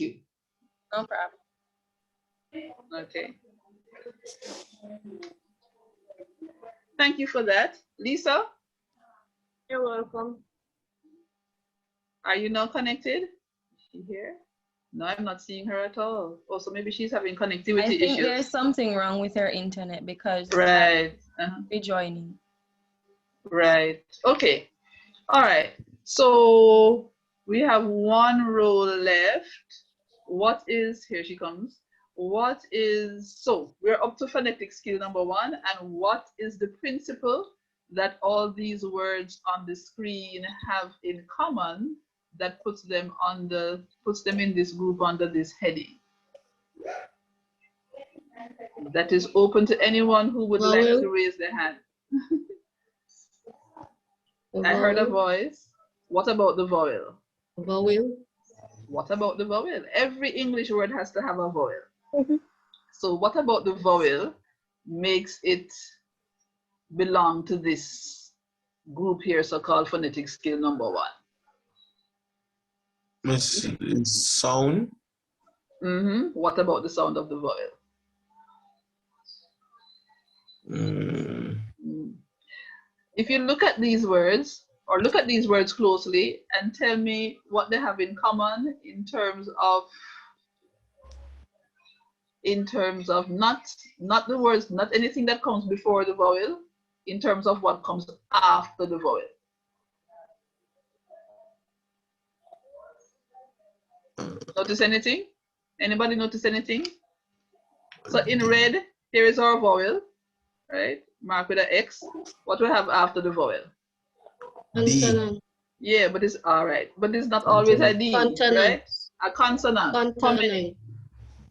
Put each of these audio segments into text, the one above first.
you. No problem. Okay. Thank you for that. Lisa, You're welcome. are you now connected? Is she here? No, I'm not seeing her at all. Also, maybe she's having connectivity I think issues. there's something wrong with her internet because Right. rejoining. Right. Okay. All right. So we have one row left. What is, here she comes. What is, so we're up to phonetic skill number 1. And what is the principle that all these words on the screen have in common that puts them in this group under this heading? That is open to anyone who would like to raise their hand. I heard a voice. What about the vowel? Vowel. What about the vowel? Every English word has to have a vowel. So what about the vowel makes it belong to this group here, so-called phonetic skill number 1? Sound. What about the sound of the vowel? If you look at these words, or look at these words closely and tell me what they have in common in terms of not the words, not anything that comes before the vowel, in terms of what comes after the vowel. Notice anything? Anybody notice anything? So in red, here is our vowel, right? Mark with an X. What we have after the vowel? Consonant. Yeah, but it's all right. But it's not always a D, right? A consonant. Consonant.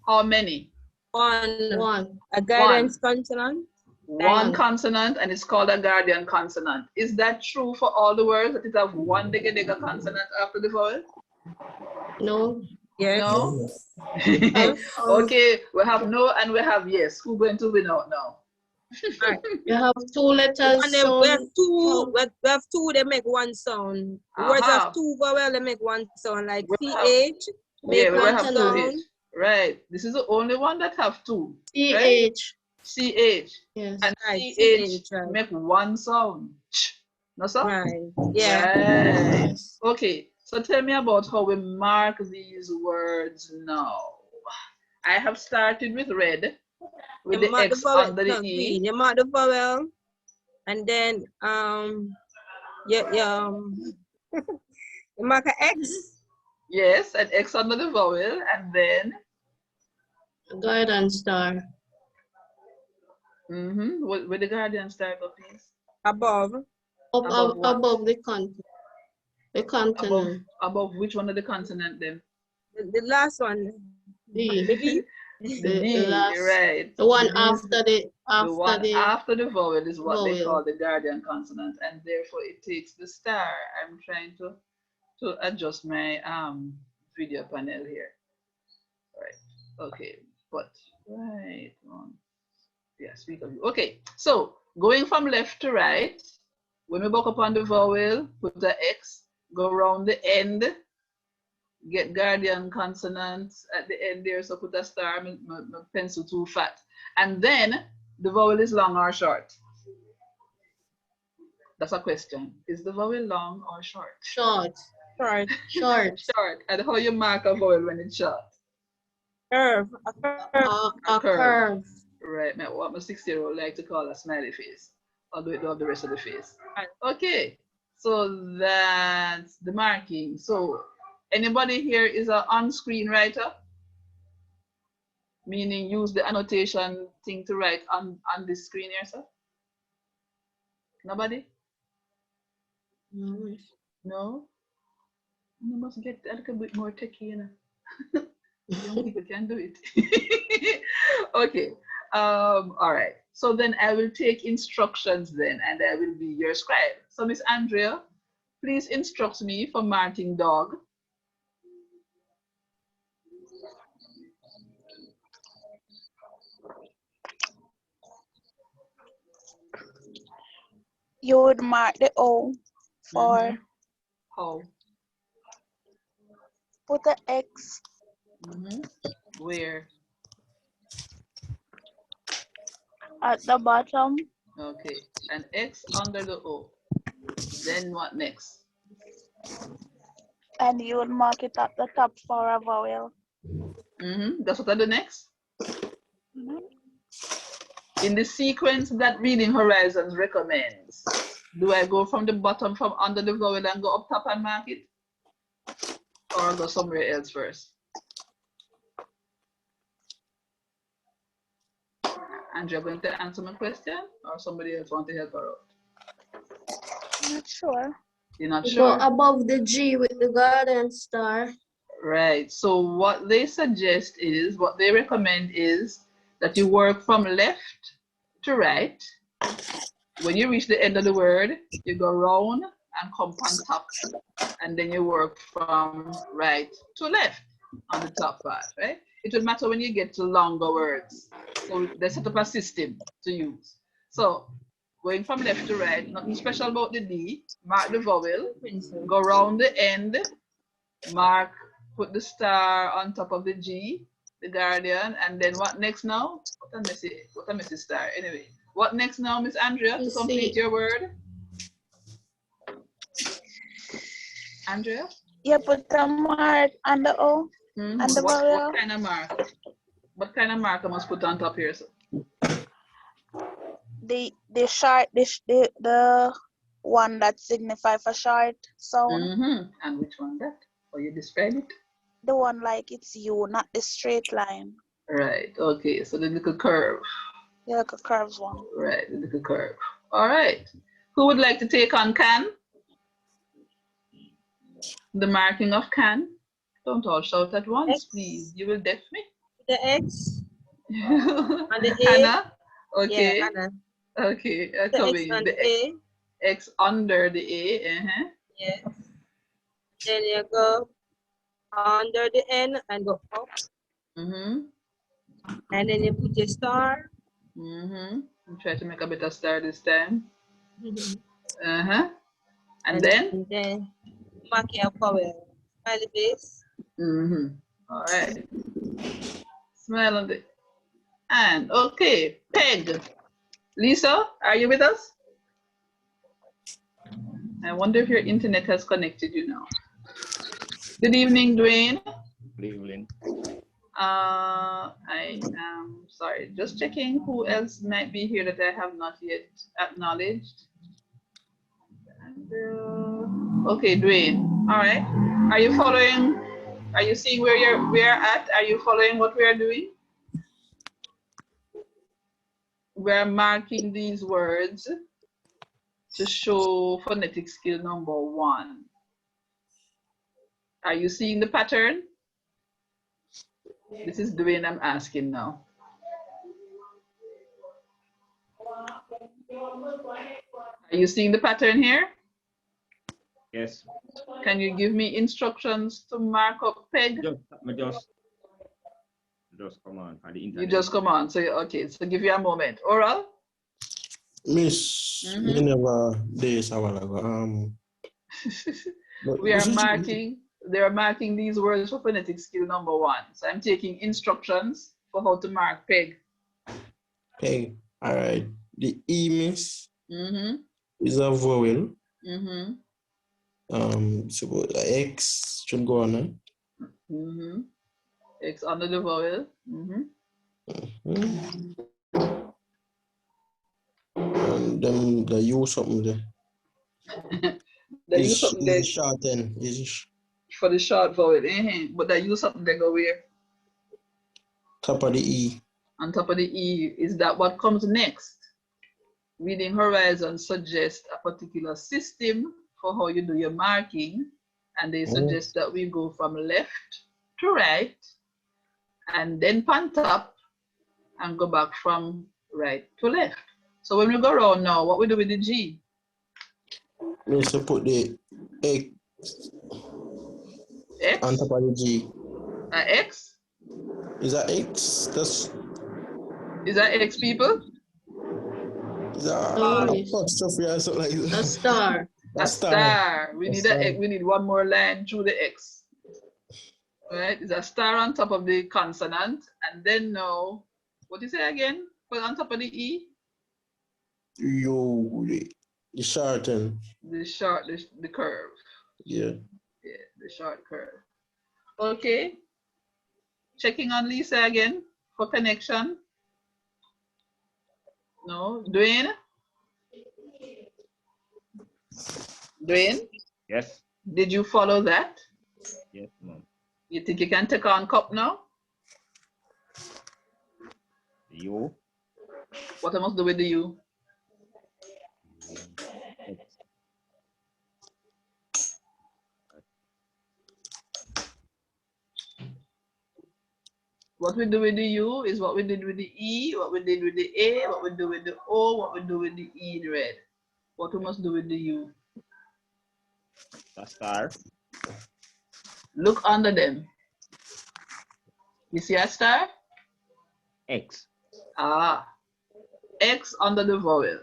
How many? One. A guidance consonant. One consonant, and it's called a guardian consonant. Is that true for all the words, that it have one dega consonant after the vowel? No. Yes. No? Okay, we have no and we have yes. Who's going to win out now? Right. You have 2 letters. And we have two, they make one sound. Words have 2 vowels, they make one sound, like CH, make one sound. Right. This is the only one that have 2. CH. Right? CH. Yes. And Right, CH right. make one sound. No, sir? Right. Yeah. Right. Okay. So tell me about how we mark these words now. I have started with red, with the X under the E. You mark the vowel, and then you mark an X. Yes, an X under the vowel, and then Guardian star. Where the guardian star go, please? Above. Above the continent. The continent. Above which one of the continent then? The last one. D. The D. The D, right. The one the after the vowel is what vowel. they call the guardian consonant, and therefore it takes the star. I'm trying to adjust my video panel here. All right. Okay. But right on. Yeah, speak of you. Okay. So going from left to right, when we walk upon the vowel, put the X, go around the end, get guardian consonants at the end there, so put a star, my pencil too fat. And then the vowel is long or short? That's a question. Is the vowel long or short? Short. Short. Short. Short. And how you mark a vowel when it's short? Curve. A curve. Right. What my 6-year-old like to call a smiley face. Although it don't have the rest of the face. Okay. So that's the marking. So anybody here is an on-screen writer? Meaning use the annotation thing to write on the screen here, sir? Nobody? No. No? You must get a little bit more techy, you know. Young people can do it. Okay. All right. So then I will take instructions then, and I will be your scribe. So Miss Andrea, please instruct me for marking dog. You would mark the O for How? put the X Where? At the bottom. Okay. And X under the O. Then what next? And you would mark it at the top for a vowel. That's what I do next? In the sequence that Reading Horizons recommends, do I go from the bottom, from under the vowel and go up top and mark it? Or go somewhere else first? Andrea, going to answer my question? Or somebody else want to help her out? I'm not sure. You're not Go sure? above the G with the garden star. Right. So what they suggest is, what they recommend is that you work from left to right. When you reach the end of the word, you go round and come on top. And then you work from right to left on the top part, right? It will matter when you get to longer words. So they set up a system to use. So going from left to right, nothing special about the D. Mark the vowel, go round the end, mark, put the star on top of the G, the guardian, and then what next now? What a messy star. Anyway, what next now, Miss Andrea, to complete your word? Andrea? You put a mark on the O and the vowel. What kind of mark? What kind of mark I must put on top here? So? The short, the one that signifies for short sound. And which one that? Or you describe it? The one like it's U, not the straight line. Right. Okay. So the little curve. The little curves one. Right. The little curve. All right. Who would like to take on can? The marking of can. Don't all shout at once, X. please. You will deaf me. The X and the A. Hannah? Okay. Yeah, Hannah. Okay. The X and the A. X under the A. Yes. Then you go under the N and go up. And then you put your star. Try to make a better star this time. And then mark your vowel. Smiley face. All right. Smile on it. And okay, Peg. Lisa, are you with us? I wonder if your internet has connected you now. Good evening, Dwayne. Good evening. I am sorry, just checking who else might be here that I have not yet acknowledged. And, okay, Dwayne. All right. Are you following? Are you seeing where we're at? Are you following what we are doing? We're marking these words to show phonetic skill number 1. Are you seeing the pattern? This is Dwayne I'm asking now. Are you seeing the pattern here? Yes. Can you give me instructions to mark up Peg? Just come on for the internet. You just come on. So okay. So give you a moment. Oral. Miss, you never days a while ago. We are marking. They are marking these words for phonetic skill number 1. So I'm taking instructions for how to mark Peg. Peg. All right. The E, miss, is a vowel. So X should go on it. X under the vowel. And then the U something there. The U something there. Short end. For the short vowel. But the U something they go where? Top of the E. On top of the E. Is that what comes next? Reading Horizon suggests a particular system for how you do your marking, and they suggest that we go from left to right and then pan top and go back from right to left. So when we go around now, what we do with the G? We should put the X on top of the G. X? Is that X? Is that X, people? Is that apostrophe or something like that? A star. A star. We need one more line through the X. right? It's a star on top of the consonant, and then now, what do you say again? Put on top of the E? The shorten. The curve. Yeah. Yeah, the short curve. Okay. Checking on Lisa again for connection. No, Dwayne? Dwayne? Yes. Did you follow that? Yes, ma'am. You think you can take on cup now? U. What I must do with the U? X. What we do with the U is what we did with the E, what we did with the A, what we do with the O, what we do with the E in red. What we must do with the U? A star. Look under them. You see a star? X. Ah, X under the vowel.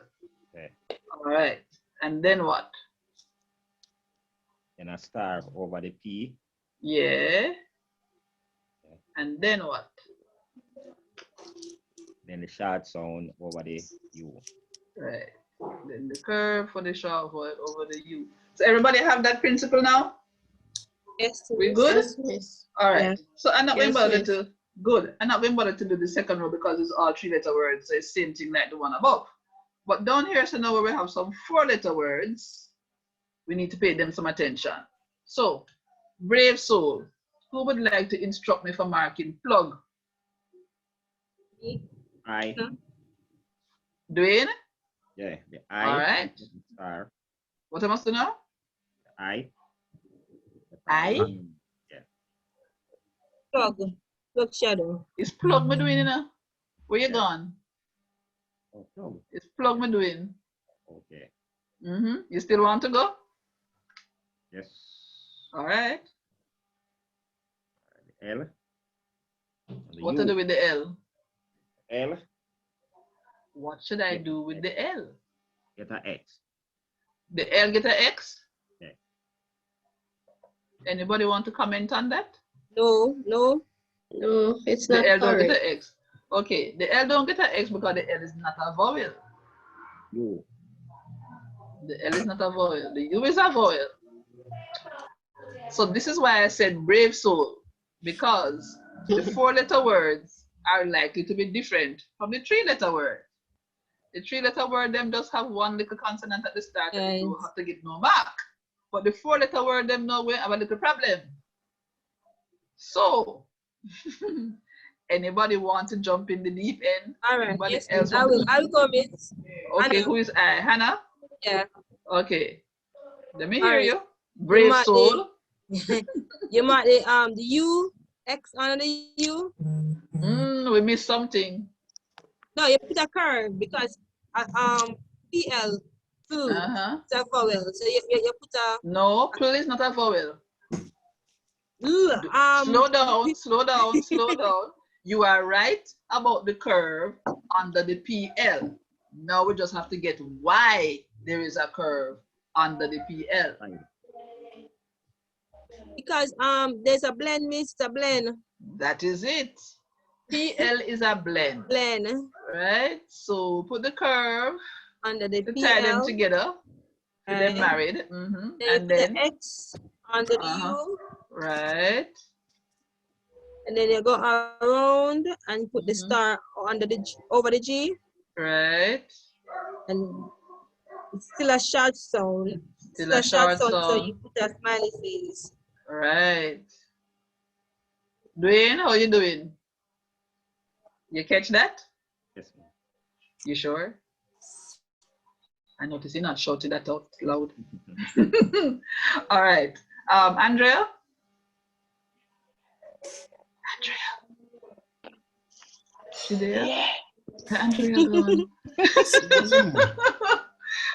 Okay. All right. And then what? Then a star over the P. Yeah. And then what? Then the short sound over the U. Right. Then the curve for the short vowel over the U. So everybody have that principle now? Yes. We good? Yes, miss. All right. Yeah. So I'm not going Yes, to bother miss. to good. I'm not going to bother to do the second row because it's all 3-letter words. So it's same thing like the one above. But down here, so now we have some 4-letter words. We need to pay them some attention. So, brave soul. Who would like to instruct me for marking plug? I. Dwayne? Yeah. The I. All right. Star. What am I supposed to know? I. I? Yeah. Plug. Plug shadow. Is plug me doing, you know? Where you Yeah. gone? Oh, no. Is plug me doing? Okay. You still want to go? Yes. All right. L. And the What U. to do with the L? L. What should I do with the L? Get a X. The L get a X? Yeah. Anybody want to comment on that? No. No, it's The not L don't correct. get a X. Okay, the L don't get a X because the L is not a vowel. U. The L is not a vowel. The U is a vowel. So this is why I said brave soul, because the 4-letter words are likely to be different from the 3-letter word. The 3-letter word them just have one little consonant at the start and you Yes. have to get no mark. But the 4-letter word them know we have a little problem. So anybody want to jump in the deep end? All right. Anybody Yes, else I want to will. I will go, miss. Okay, Hannah. who is I? Hannah? Yeah. Okay. Let me All hear right. you. Brave mark soul. You mark the U, X under the U. We missed something. No, you put a curve because PL flu it's a vowel. So you put a No, please not a vowel. slow Slow down. You are right about the curve under the PL. Now we just have to get why there is a curve under the PL. because there's a blend, miss, a blend. That is it. PL is a blend. Right? So put the curve under the to PL. tie them together. Right. They're married. And then the X under the U. Right. And then you go around and put the star under the over the G. Right. And it's still a short sound. Still a short sound. So you put a smiley face. Right. Dwayne, how you doing? You catch that? Yes, ma'am. You sure? I notice you're not shouting that out loud. All right. Andrea? She there? Yeah. Andrea gone.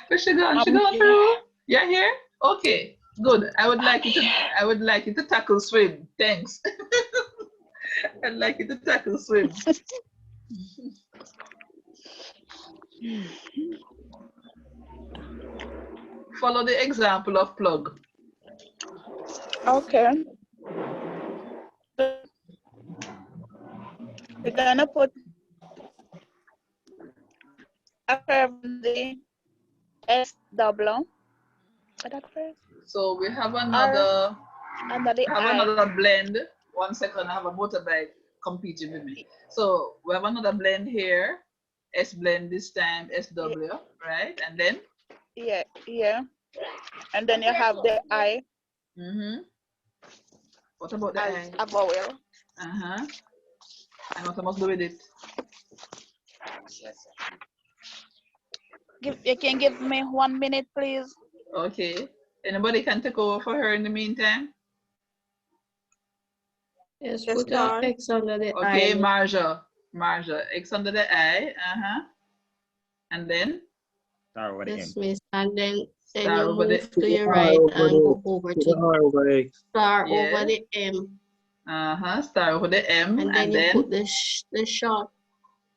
Where's she gone? She gone through? Yeah, here? Okay, good. I would like you to tackle swim. Thanks. I'd like you to tackle swim. Follow the example of plug. Okay. We're gonna put a curve on the S double. So we have another Under the I. another blend. 1 second, I have a motorbike competing with me. So we have another blend here. S blend this time, SW, right? And then? Yeah. And then you have the I. What about the I? A vowel. And what I must do with it? You can give me 1 minute, please. Okay. Anybody can take over for her in the meantime? Yes, Yes, put an X under the I. Okay, Marja, X under the I. And then? Star over the M. Dismiss, and then Star you over move the to your right and go over to star Yeah. over the M. Star over the M. And then you put the short.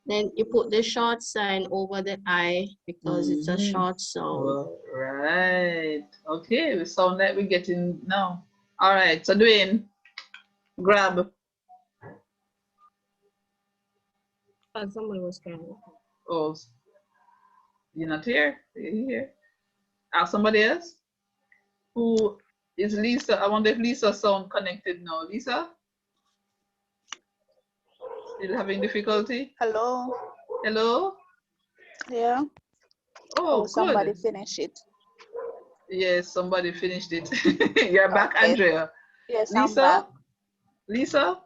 Then you put the short sign over the I because it's a short sound. Right. Okay, we sound like we're getting now. All right, so Dwayne, grab. Somebody was trying. Oh, you're not here? Are you here? Ask somebody else. Who is Lisa? I wonder if Lisa sound connected now. Lisa? Still having difficulty? Hello. Hello? Yeah. Oh, somebody good. finish it. Yes, somebody finished it. You're back, Okay. Andrea. Yes, Lisa? I'm back. Lisa?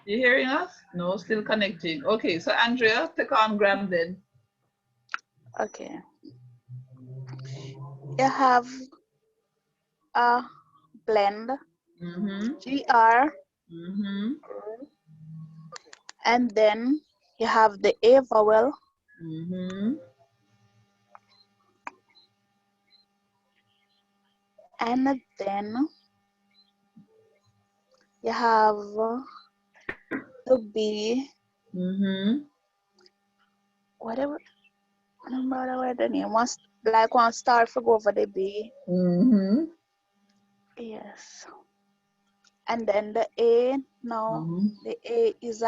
You hearing us? No, still connecting. Okay, so Andrea, take on grab then. Okay. You have a blend. GR. And then you have the A vowel. And then you have the B. Whatever. No matter where the name was, like one star for go over the B. Yes. And then the A. Now the A is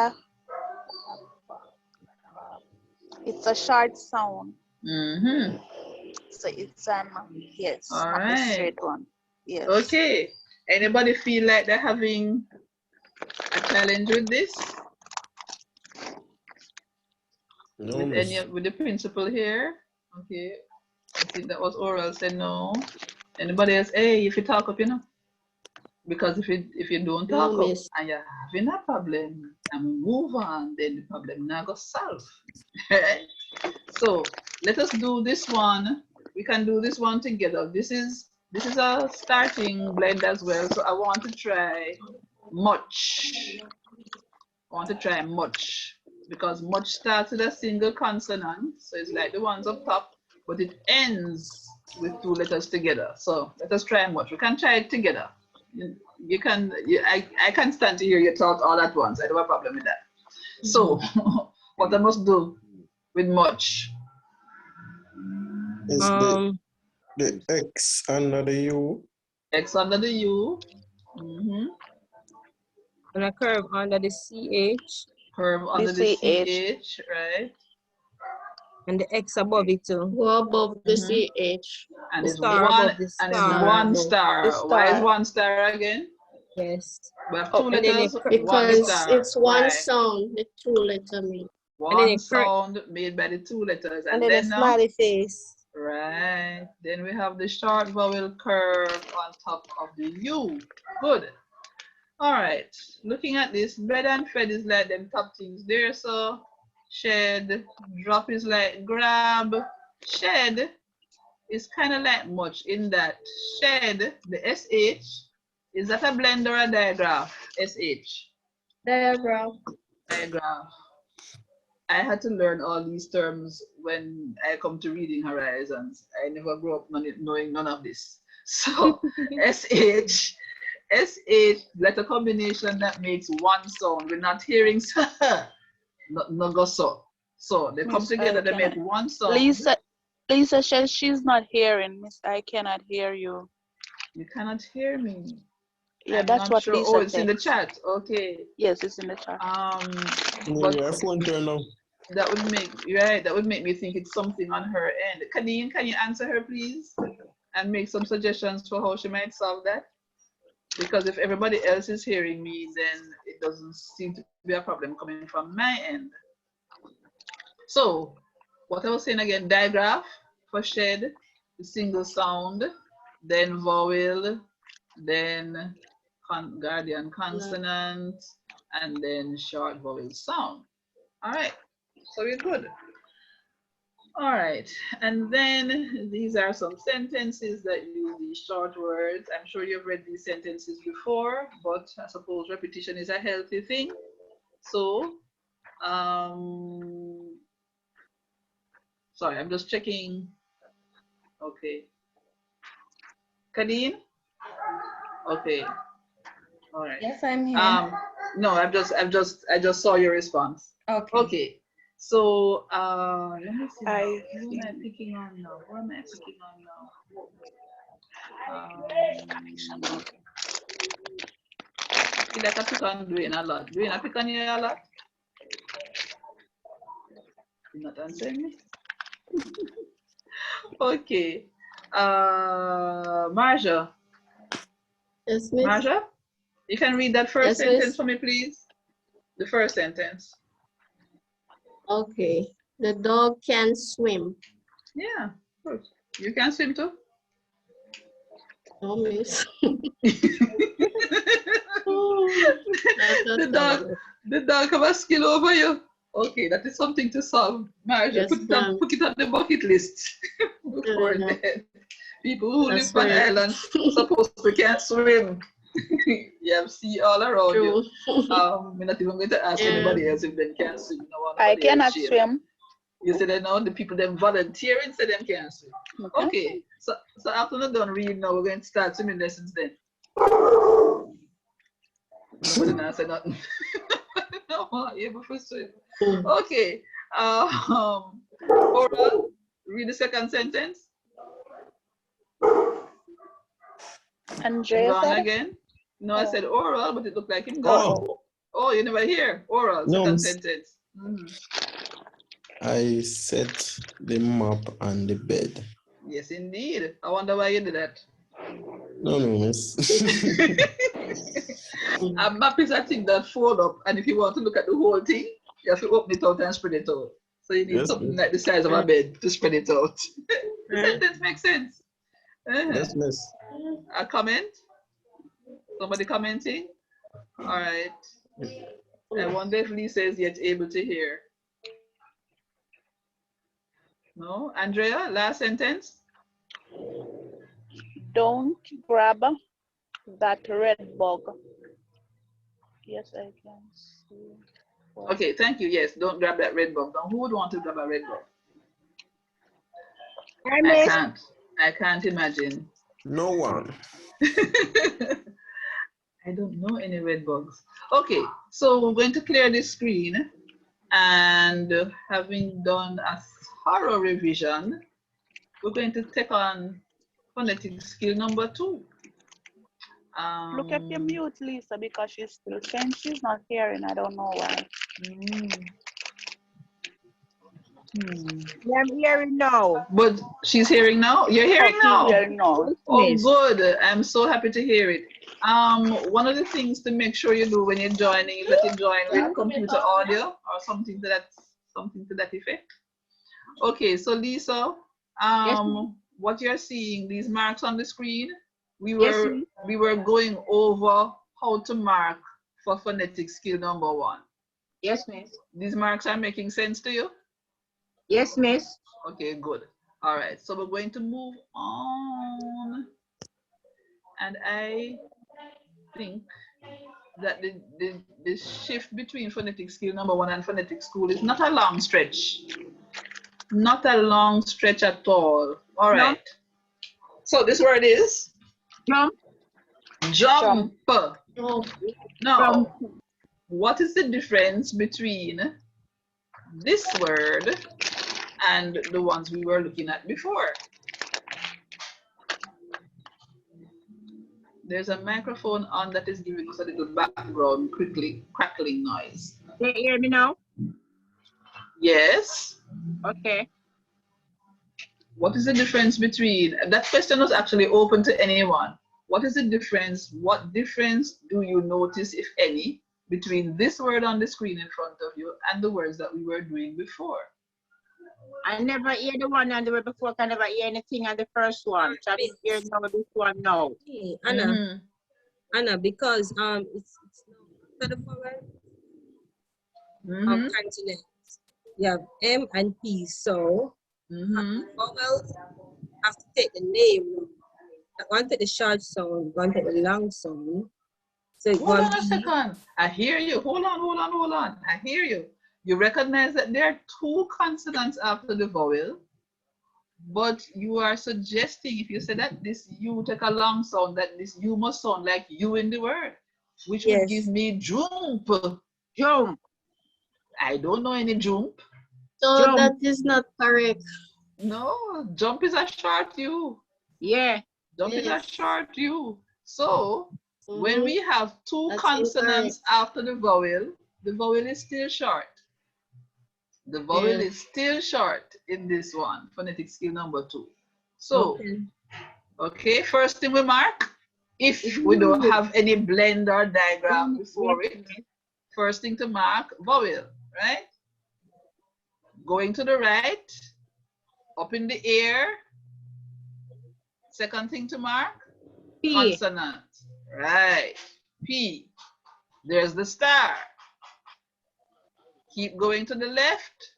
it's a short sound. So it's an yes, All not right. a straight one. Yes. Okay. Anybody feel like they're having a challenge with this? No, with the principal here? Okay. I think that was oral said no. Anybody else? Hey, if you talk up, you know. Because if you don't talk up and you're having a problem and move on, then the problem not go solve. So let us do this one. We can do this one together. This is a starting blend as well. So I want to try much. Because much starts with a single consonant. So it's like the ones up top, but it ends with 2 letters together. So let us try much. We can try it together. I can stand to hear your thoughts all at once. I don't have a problem with that. So what I must do with much is the X under the U. X under the U. And a curve under the CH. Curve under the CH, right? And the X above it too. Go above the CH. And it's star one above the and it's star one above. star. Why is 1 star again? Yes. We have 2 letters. Because 1 star. it's one sound, the 2 letter mean. One sound made by the 2 letters. And then a smiley face. Right. Then we have the short vowel curve on top of the U. Good. All right. Looking at this, bed and fed is like them top things there. So shed, drop is like grab. Shed is kind of like much in that shed, the SH, is that a blend or a digraph? SH. Digraph. Digraph. I had to learn all these terms when I come to Reading Horizons. I never grew up knowing none of this. So SH, letter combination that makes one sound. We're not hearing no go so. So they come together, they make one sound. Lisa says she's not hearing. Miss, I cannot hear you. You cannot hear me. Yeah, I'm that's not what sure. Lisa Oh, it's in the said. chat. Okay. Yes, it's in the chat. But Your phone turn on. that would make right. That would make me think it's something on her end. Kaneen, can you answer her, please, and make some suggestions for how she might solve that? Because if everybody else is hearing me, then it doesn't seem to be a problem coming from my end. So, what I was saying again, digraph for shed, the single sound, then vowel, then guardian consonant, and then short vowel sound. All right, so we're good. All right, and then these are some sentences that use these short words. I'm sure you've read these sentences before, but I suppose repetition is a healthy thing. So, sorry, I'm just checking. Okay. Kadeen? Okay. All right. Yes, I'm here. No, I just saw your response. Okay. Okay. So, let me see. Who am I picking on now? Who am I picking on now? I feel like I pick on Dwayne a lot. Dwayne, I pick on you a lot. You're not answering me. Okay. Marja. Yes, miss. Marja, you can read that first Yes, sentence miss. for me, please. The first sentence. Okay. The dog can swim. Yeah, good. You can swim too. Oh, miss. The dog have a skill over you. Okay, that is something to solve. Marja, Yes, put it on the bucket list before then. People who live on islands supposed to can't swim. You have sea all around you. I'm not even going to ask anybody else if they can swim. No, I cannot swim. You say that now the people them volunteering say them can swim. Okay, so after we're done reading now, we're going to start swimming lessons then. Nobody now say nothing. No, able to swim. Okay. Oral, read the second sentence. Andrea Gone said again. No, I said oral, but it looked like him gone. Oh, you never hear oral, second sentence. I set the map on the bed. Yes, indeed. I wonder why you did that. No, miss. A map is a thing that fold up, and if you want to look at the whole thing, you have to open it out and spread it out. So you need something like the size of a bed to spread it out. The sentence makes sense. Yes, miss. A comment? Somebody commenting? All right. I wonder if Lisa is yet able to hear. No? Andrea, last sentence? don't grab that red bug. Yes, I can see. Okay, thank you. Yes, don't grab that red bug. Now, who would want to grab a red bug? I can't imagine. No one. I don't know any red bugs. Okay, so we're going to clear this screen, and having done a thorough revision, we're going to take on phonetic skill number 2. Look at your mute, Lisa, because she's still saying she's not hearing. I don't know why. I'm hearing now. But she's hearing now? You're hearing now? Hearing now. Oh, good. I'm so happy to hear it. One of the things to make sure you do when you're joining is that you join with computer audio or something to that effect. Okay, so Lisa, what you're seeing, these marks on the screen, we were going over how to mark for phonetic skill number 1. Yes, miss. These marks are making sense to you? Yes, miss. Okay, good. All right, so we're going to move on. And I think that the shift between phonetic skill number 1 and phonetic school is not a long stretch. Not a long stretch at all. All right. So this word is? Jump. Jump. Oh. Now, what is the difference between this word and the ones we were looking at before? There's a microphone on that is giving us a little background crackling noise. Can you hear me now? Yes. Okay. What is the difference between, that question was actually open to anyone. What is the difference? What difference do you notice, if any, between this word on the screen in front of you and the words that we were doing before? I never hear the one on the way before. I never hear anything on the first one. So I didn't hear now this one now. Hey, Anna, Anna, because it's not the vowel continent. You have M and P, so vowels have to take the name. One take the short sound, one take the long sound. So hold on a second. I hear you. Hold on. I hear you. You recognize that there are two consonants after the vowel, but you are suggesting, if you say that this U take a long sound, that this U must sound like you in the word, which would give me jump. Jump. I don't know any jump. So Jump. that is not correct. No, jump is a short U. Yeah. Jump is a short U. So when we have two That's consonants after the vowel is still short. The vowel is still short in this one, phonetic skill number 2. So, okay, first thing we mark, if we don't have any blend or diagram before it, first thing to mark, vowel, right? Going to the right, up in the air. Second thing to mark, P. Consonant, right, P. There's the star. Keep going to the left.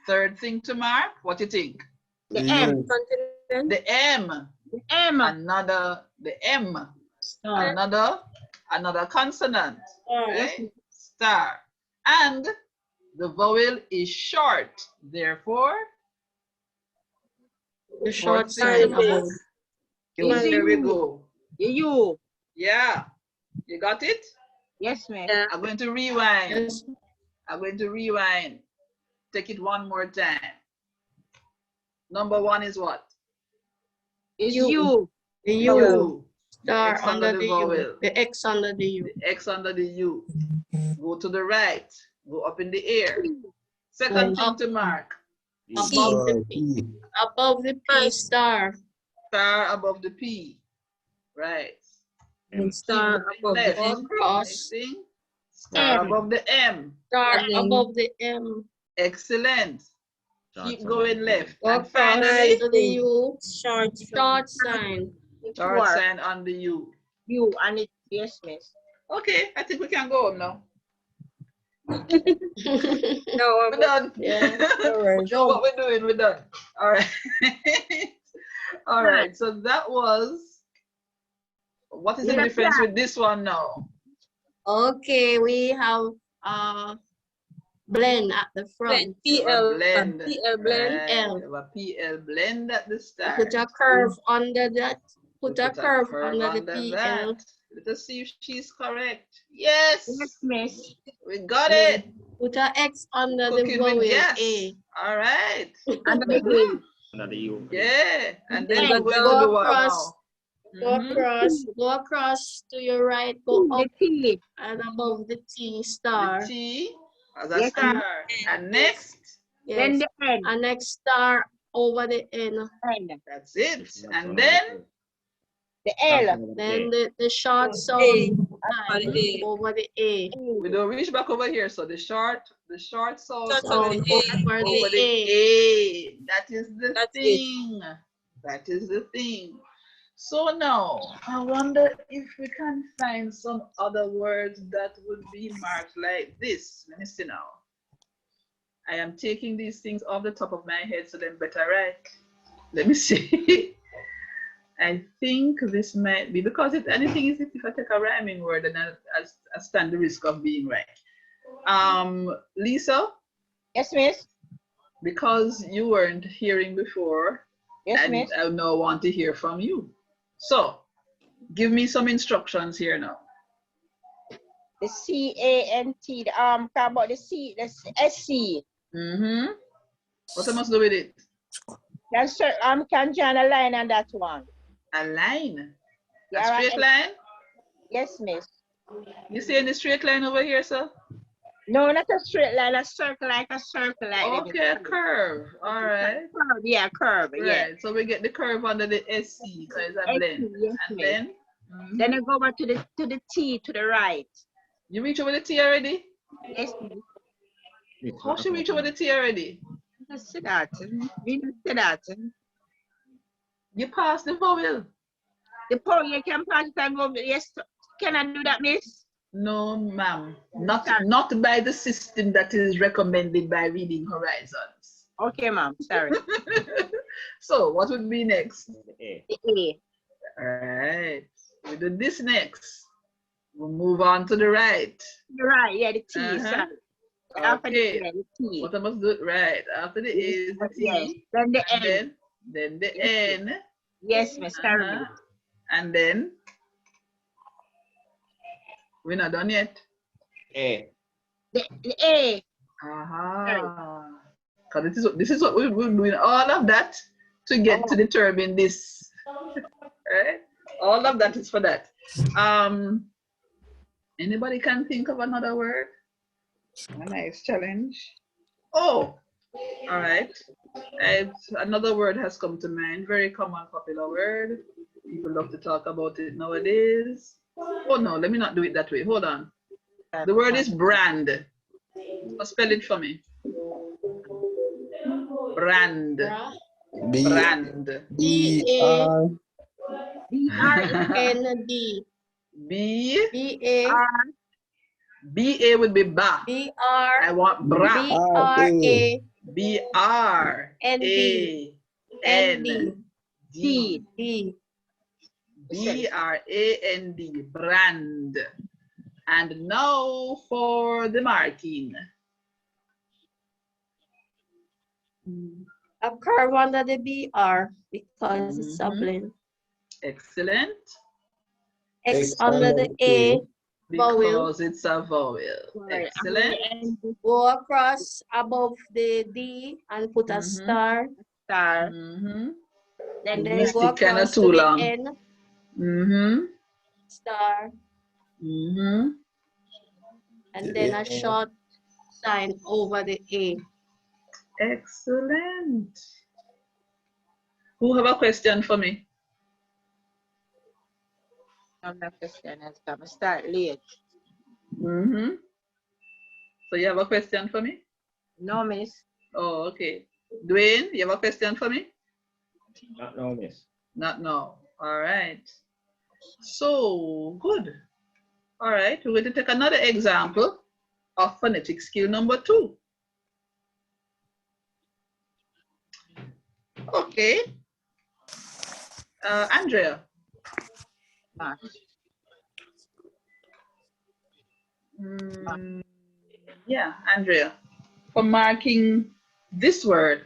Third thing to mark, what do you think? The M. The M. The M. The M. Another consonant. Right? Star. And the vowel is short. Therefore, The short sign above. Here we go. U. Yeah. You got it? Yes, ma'am. I'm going to rewind. Yes. I'm going to rewind. Take it one more time. Number 1 is what? It's U. The U. U. Star X under the vowel. U. The X under the U. The X under the U. Go to the right. Go up in the air. Second thing to mark. Above the P. Above the P, star. Star above the P. Right. And star above the M. Cross. Star above the M. Star above the M. Excellent. Keep going left. Go And across finally, to the U. Short sign. short sign on the U. U and it. Yes, miss. Okay, I think we can go home now. No, We're done. Yeah. We know what we're doing. We're done. All right. All right. So that was. What is the difference with this one now? Okay, we have blend at the front. PL blend. PL blend. Right. L. We have a PL blend at the start. Put a curve under that. Put a curve under the under PL. that. Let us see if she's correct. Yes. Yes, miss. We got it. Put a X under the Cooking vowel with yes. A. All right. Under the U. Another U. Yeah. And then Then we're going go to do what across. now? Go across to your right, go The up T. and above the T star. The T as a Yes, star. And next, Then Yes. the N. And next star over the N. N. that's it. And then, The L. Then the short sound A. over the A. we don't reach back over here. So the short sound Short Sound over the A. over the over the A. A. That is the That's it. thing. That is the thing. So now, I wonder if we can find some other words that would be marked like this. Let me see now. I am taking these things off the top of my head so then better write. Let me see. I think this might be, because if anything is if I take a rhyming word, then I stand the risk of being right. Lisa? Yes, miss. Because you weren't hearing before, Yes, and miss. I now want to hear from you. So, give me some instructions here now. The C-A-N-T. Talk about the C. The SC. What I must do with it? That's can join a line on that one. A line. A straight line? Yes, miss. You see any straight line over here, sir? No, not a straight line, a circle like a circle like that. Okay, a curve. All right. Curve, yeah, curve, yeah. Right. So we get the curve under the SC, so it's a blend. Yes, And miss. then Then I go over to the T to the right. you reach over the T already? Yes, miss. How should we reach over the T already? Let's see that. We don't see that. You pass the vowel. The power you can pass it and go. Yes, can I do that, miss? No, ma'am. Not by the system that is recommended by Reading Horizons. Okay, ma'am. Sorry. So what would be next? A. The A. All right. We do this next. We'll move on to the right. You're right. Yeah, the T. Uh-huh. Sorry. After the, Okay. yeah, the T. What I must do? Right. After the A is the T. Yes. Then the And N. then the N. Yes, miss. Sorry. Uh-huh. And then we're not done yet. A. The A. Because this is what we're doing. All of that to get to determine this. Right? All of that is for that. Anybody can think of another word? A nice challenge. Oh, all right. Another word has come to mind. Very common, popular word. People love to talk about it nowadays. Oh no, let me not do it that way. Hold on. The word is brand. Spell it for me. Brand. Brand. B-A-R-N-D. B-A would be ba. B-R. I want bra. B-R-A. B-R-A-N-D. B-R-A-N-D. Brand. And now for the marking. A curve under the BR because it's a blend. Excellent. X under the A. Vowel. Because it's a vowel. Excellent. Go across above the D and put a star. Star. Then Missed go it kinda across too to the long. N. Star. And then a short sign over the A. Excellent. Who have a question for me? I'm not question has come. Start late. So you have a question for me? No, miss. Oh, okay. Dwayne, you have a question for me? Not now, miss. Not now. All right. So, good. All right. We're going to take another example of phonetic skill number 2. Okay. Andrea. Yeah, Andrea. For marking this word,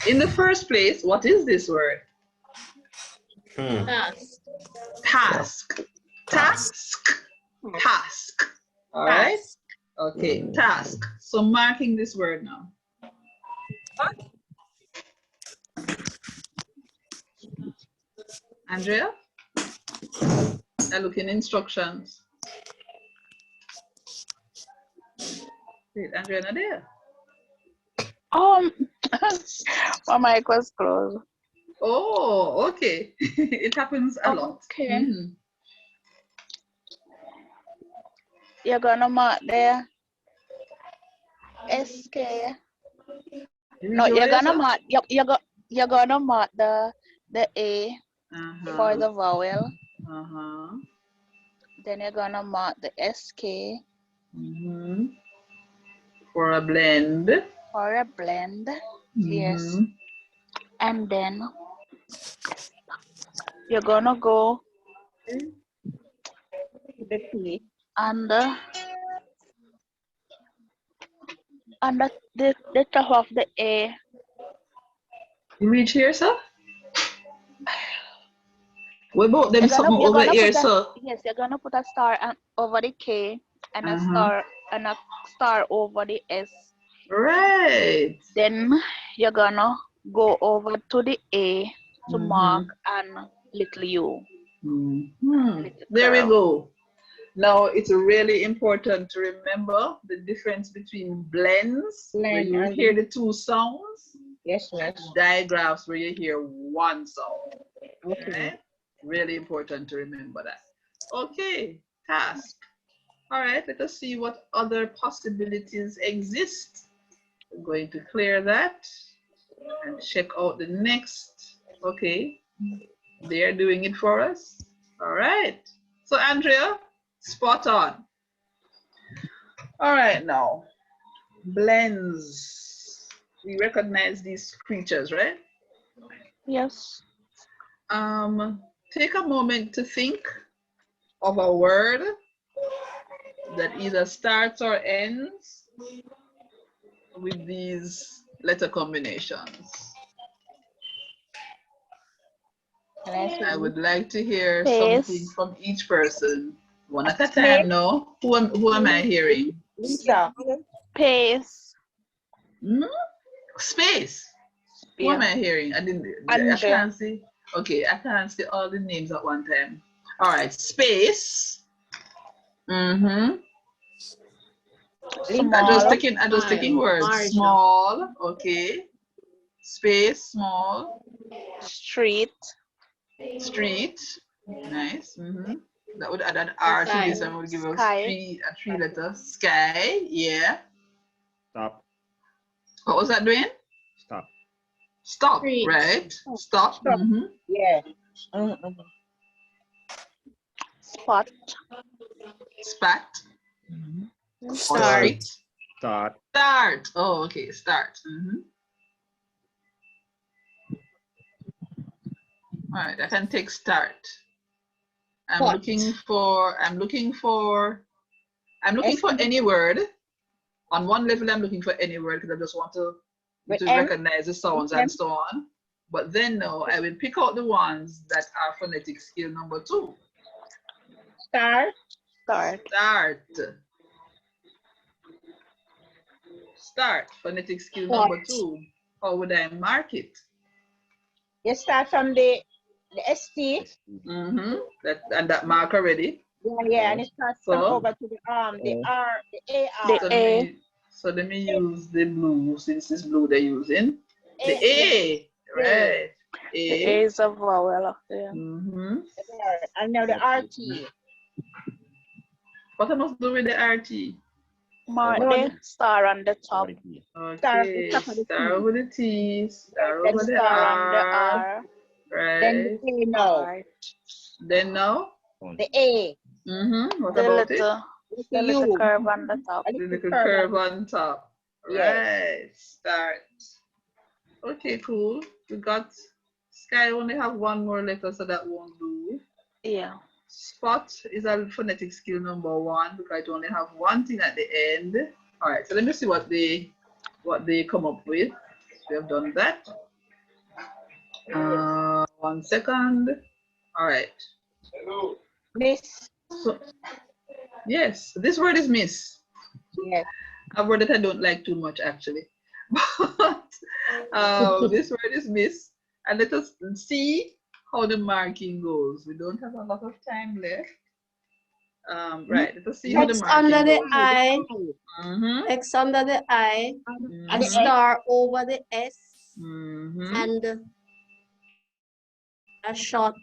in the first place, what is this word? Task. Task. Task. Task. All right. Okay, task. So marking this word now. Andrea? I look in instructions. Wait, Andrea not there? My mic was closed. Oh, okay. It happens a lot. Okay. You're gonna mark there. SK. No, you're gonna mark. You're gonna mark the A for the vowel. Then you're gonna mark the SK. For a blend. For a blend. Yes. And then you're gonna go under the top of the A. You reach here, sir? We both them something over here, so. Yes, you're gonna put a star over the K and a star over the S. Right. Then you're gonna go over to the A to mark an little U. There we go. Now it's really important to remember the difference between blends, where you hear the two sounds. Yes, miss. Digraphs where you hear one sound. Okay. Right? Really important to remember that. Okay, task. All right, let us see what other possibilities exist. We're going to clear that and check out the next. Okay, they're doing it for us. All right. So Andrea, spot on. All right, now blends. We recognize these creatures, right? Yes. Take a moment to think of a word that either starts or ends with these letter combinations. I would like to hear something from each person, one at a time. No, who am I hearing? Lisa. Pace. Space. Who Yeah. am I hearing? I can't see. Okay, I can't see all the names at one time. All right, space. I just taking words. Marginal. Small. Okay. Space. Small. Street. Street. Nice. That would add an R to this and would give us a three letter. Sky. Yeah. Stop. What was that doing? Stop. Stop. Street. Right. Stop. Yeah. Spot. Spat. Start. Start. Start. Oh, okay. Start. All right. I can take start. I'm looking for any word. On one level, I'm looking for any word because I just want to recognize the sounds and so on. But then no, I will pick out the ones that are phonetic skill number 2. Start. Start. Phonetic skill number 2. How would I mark it? You start from the ST. That mark already. Yeah, and it starts from over to the R, the AR. So let me use the blue, since it's blue they're using. The A, right. The A is a vowel. Yeah. And now the RT. What I must do with the RT? Mark the star on the top. Okay, star over the T, star over the star R. on the R. Right. Then the A now. Then now? The A. What The about little, the little curve on the top. it? The little curve on top. Yes. Right. Start. Okay, cool. We got Sky only have one more letter, so that won't do. Yeah. Spot is a phonetic skill number 1 because it only have one thing at the end. All right, so let me see what they come up with. We have done that. 1 second. All right. Miss. So, yes, this word is miss. Yes. A word that I don't like too much actually. But this word is miss. And let us see how the marking goes. We don't have a lot of time left. Right, let us see how the X marking under the goes. I. X under the I. A star over the S. And a short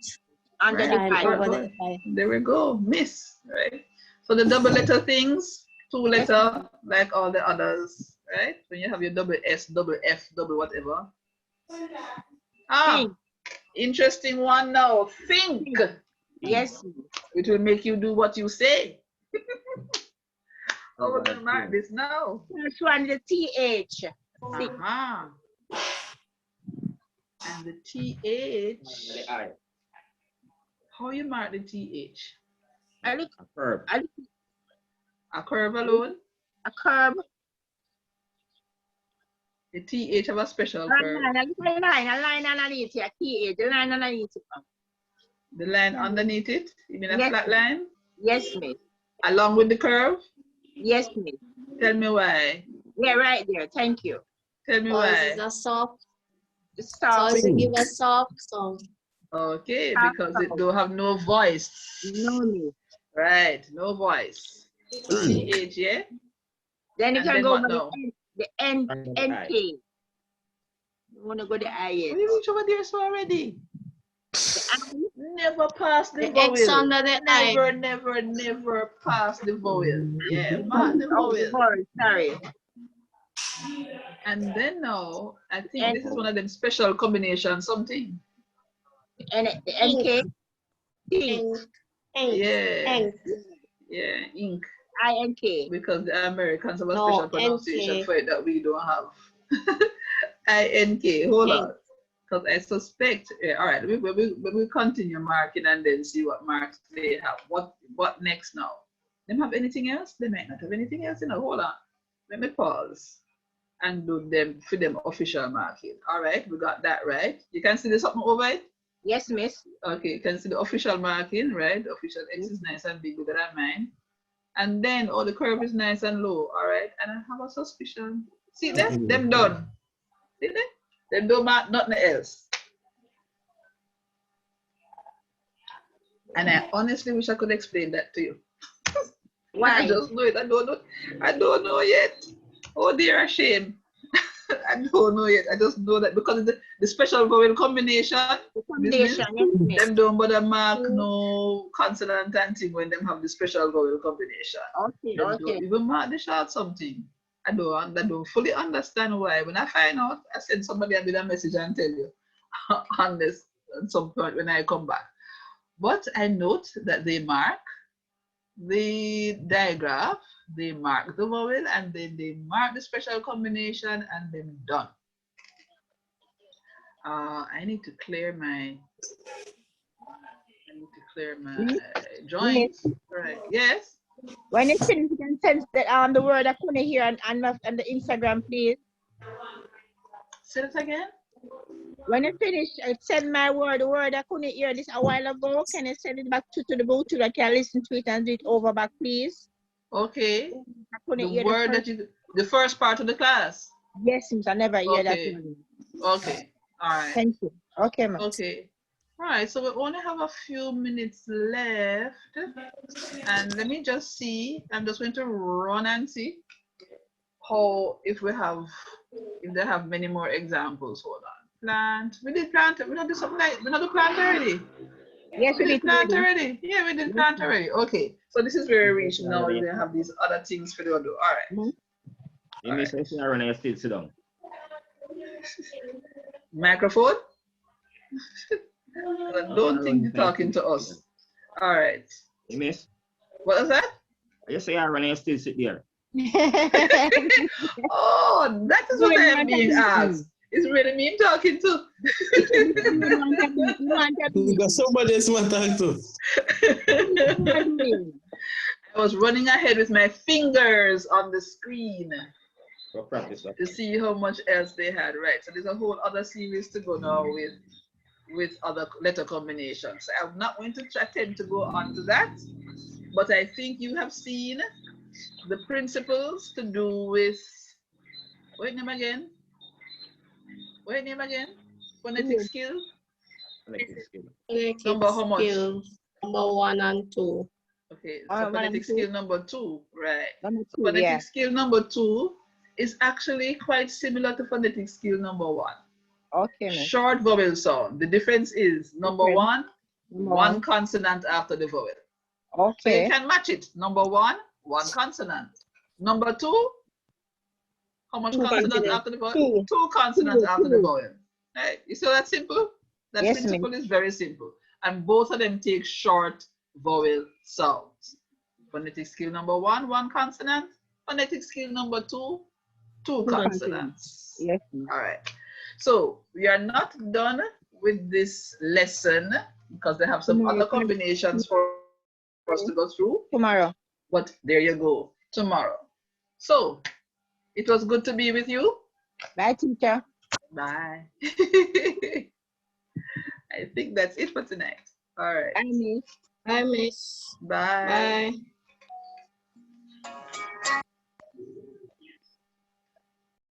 Under the sign I. over the I. There we go, miss, right? So the double letter things, 2 letter, like all the others, right? When you have your double S, double F, double whatever. Interesting one now. Think. Yes. It will make you do what you say. How we're gonna mark this now? First one, the TH. And the TH. How you mark the TH? A curve. A curve alone? A curve. The TH have a special curve. A line underneath it. TH, the line underneath it. The line underneath it? You mean a flat line? Yes, miss. Along with the curve? Yes, miss. Tell me why. Yeah, right there. Thank you. Tell me why. It's a soft. Soft. So to give a soft sound. Okay, because it don't have no voice. No, miss. Right, no voice. CH, yeah? Then you And can then go what over now? the N, And NK. You want to go the I yet. We reach over there so already. The I, Never pass the The X vowel. under the I. Never, never, never pass the vowel. Yeah, mark the oh, the vowel. word, sorry. And then now, I think this is one of them special combinations, something. The NK. Ink. Yeah, Ink. yeah, ink. INK. Because the Americans have a No, special pronunciation NK. for it that we don't have. INK, hold Ink. on. Because I suspect, all right, we continue marking and then see what marks they have. What next now? Them have anything else? They might not have anything else, hold on. Let me pause and do them for them official marking. All right, we got that right. You can see there's something over it? Yes, miss. Okay, you can see the official marking, right? The official X is nice and big, bigger than mine. And then, the curve is nice and low, all right? And I have a suspicion. See them? Them done. See them? Them don't mark nothing else. And I honestly wish I could explain that to you. Why? I just know it. I don't know yet. Oh dear, shame. I don't know yet. I just know that because of the special vowel combination. The combination, yes, miss. Them don't bother mark no consonant and thing when them have the special vowel combination. Okay, Them okay. don't even mark the short something. I don't fully understand why. When I find out, I send somebody a little message and tell you on this at some point when I come back. But I note that they mark the digraph, they mark the vowel, and then they mark the special combination, and then done. I need to clear my joints. Right. Yes. When you finish, you can send the word I couldn't hear on the Instagram, please. Say it again. When you finish, send my word, the word I couldn't hear this a while ago. Can you send it back to the boat so I can listen to it and do it over back, please? Okay. I couldn't hear The word the first part of the class. Yes, since I never hear that Okay. word. Okay. All right. Thank you. Okay, ma'am. Okay. All right. So we only have a few minutes left, and let me just see. I'm just going to run and see if they have many more examples. Hold on. Plant. We did plant. We don't do something like we don't do plant already. Yes, we did plant already. Yeah, we did plant already. Okay. So this is where we reach now. We're gonna have these other things for you to do. All right. You miss Aaron, I still sit down. Microphone? I don't think you're talking to us. All right. You miss? What was that? I just say Aaron, I still sit there. Oh, that is what I am being asked. Is really me talking to? Because somebody else want to talk to. I was running ahead with my fingers on the screen to see how much else they had. Right. So there's a whole other series to go now with other letter combinations. I'm not going to attempt to go on to that, but I think you have seen the principles to do with what name again? What name again? Phonetic skill? Phonetic skill. Number how much? Number 1 and 2. Okay, so phonetic skill number 2, right? Number 2, phonetic skill number 2 is actually quite similar to phonetic skill number 1. Okay. Short vowel sound. The difference is number 1, one consonant after the vowel. Okay. So you can match it. Number 1, one consonant. Number 2, how much consonants after the vowel? 2 consonants after the vowel. Right? You see that simple? That principle is very simple. And both of them take short vowel sounds. Phonetic skill number 1, one consonant. Phonetic skill number 2, 2 consonants. Yes. All right. So we are not done with this lesson because they have some other combinations for us to go through. Tomorrow. But there you go. Tomorrow. So it was good to be with you. Bye, teacher. Bye. I think that's it for tonight. All right. Bye, miss. Bye, miss. Bye. Bye.